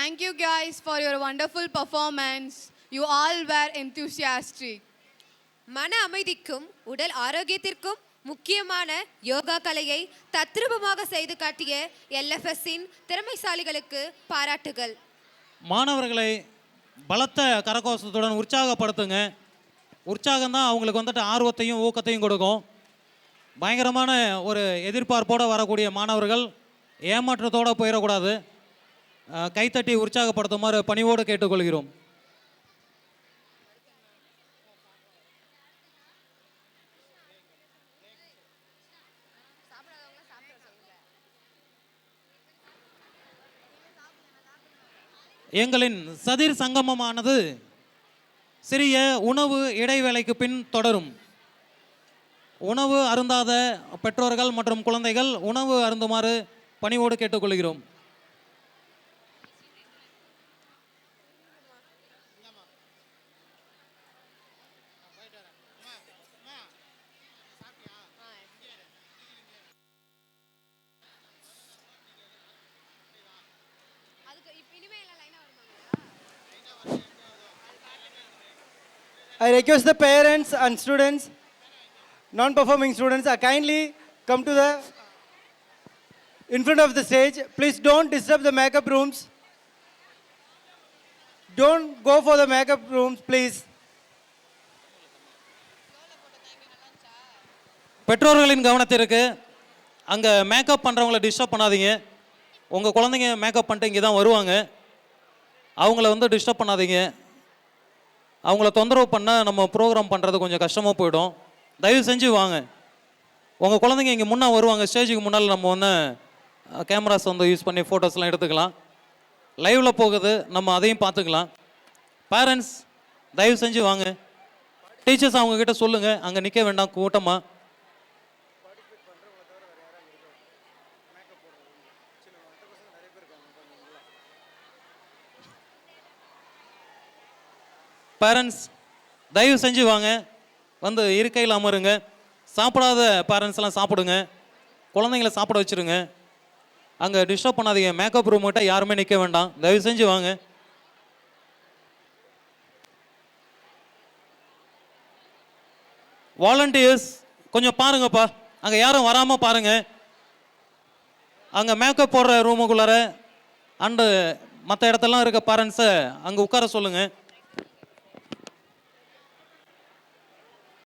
Thank you guys for your wonderful performance. You all were enthusiastic. மன அமைதிக்கும் உடல் ஆரோக்கியத்திற்கும் முக்கியமான யோகா கலையை தத்ரூபமாக செய்து காட்டிய LFSஇன் திறமைசாலிகளுக்கு பாராட்டுகள். மாணவர்களை பலத்த கரகோஷத்துடன் உற்சாகப்படுத்துங்க. உற்சாகம் தான் அவங்களுக்கு வந்துட்டு ஆர்வத்தையும் ஊக்கத்தையும் கொடுக்கும். பயங்கரமான ஒரு எதிர்பார்ப்போடு வரக்கூடிய மாணவர்கள் ஏமாற்றத்தோடு போயிடக்கூடாது. கைத்தட்டி உற்சாகப்படுத்துமாறு பணிவோடு கேட்டுக்கொள்கிறோம். எங்களின் சதிர் சங்கமமானது சிறிய உணவு இடைவேளைக்கு பின் தொடரும். உணவு அருந்தாத பெற்றோர்கள் மற்றும் குழந்தைகள் உணவு அருந்துமாறு பணிவோடு கேட்டுக்கொள்கிறோம். I request the parents and students, non-performing students, kindly come to the in front of the stage. Please don't disturb the makeup rooms. Don't go for the makeup rooms, please. பெற்றோர்களின் கவனத்திற்கு அங்கே மேக்கப் பண்ணுறவங்கள டிஸ்டர்ப் பண்ணாதீங்க. உங்கள் குழந்தைங்க makeup பண்ணிட்டு இங்கே தான் வருவாங்க. அவங்கள வந்து டிஸ்டர்ப் பண்ணாதீங்க. அவங்கள தொந்தரவு பண்ணால் நம்ம ப்ரோக்ராம் பண்ணுறது கொஞ்சம் கஷ்டமாக போயிடும். தயவு செஞ்சு வாங்க. உங்கள் குழந்தைங்க இங்கே முன்னே வருவாங்க. ஸ்டேஜுக்கு முன்னால் நம்ம வந்து கேமராஸ் வந்து யூஸ் பண்ணி ஃபோட்டோஸ்லாம் எடுத்துக்கலாம். லைவில் போகுது, நம்ம அதையும் பார்த்துக்கலாம். பேரண்ட்ஸ் தயவு செஞ்சு வாங்க. டீச்சர்ஸ் அவங்கக்கிட்ட சொல்லுங்கள், அங்கே நிற்க வேண்டாம் கூட்டமாக. பேரண்ட்ஸ் தயவு செஞ்சு வாங்க, வந்து இருக்கையில் அமருங்க. சாப்பிடாத பேரண்ட்ஸ்லாம் சாப்பிடுங்க. குழந்தைங்கள சாப்பிட வச்சுருங்க. அங்கே டிஸ்டர்ப் பண்ணாதீங்க. மேக்கப் ரூம் கிட்ட யாருமே நிற்க வேண்டாம். தயவு செஞ்சு வாங்க. வாலண்டியர்ஸ் கொஞ்சம் பாருங்கப்பா, அங்கே யாரும் வராமல் பாருங்கள். அங்கே மேக்கப் போடுற ரூமுக்குள்ளார அண்டு மற்ற இடத்தெல்லாம் இருக்க பேரண்ட்ஸை அங்கே உட்கார சொல்லுங்கள்.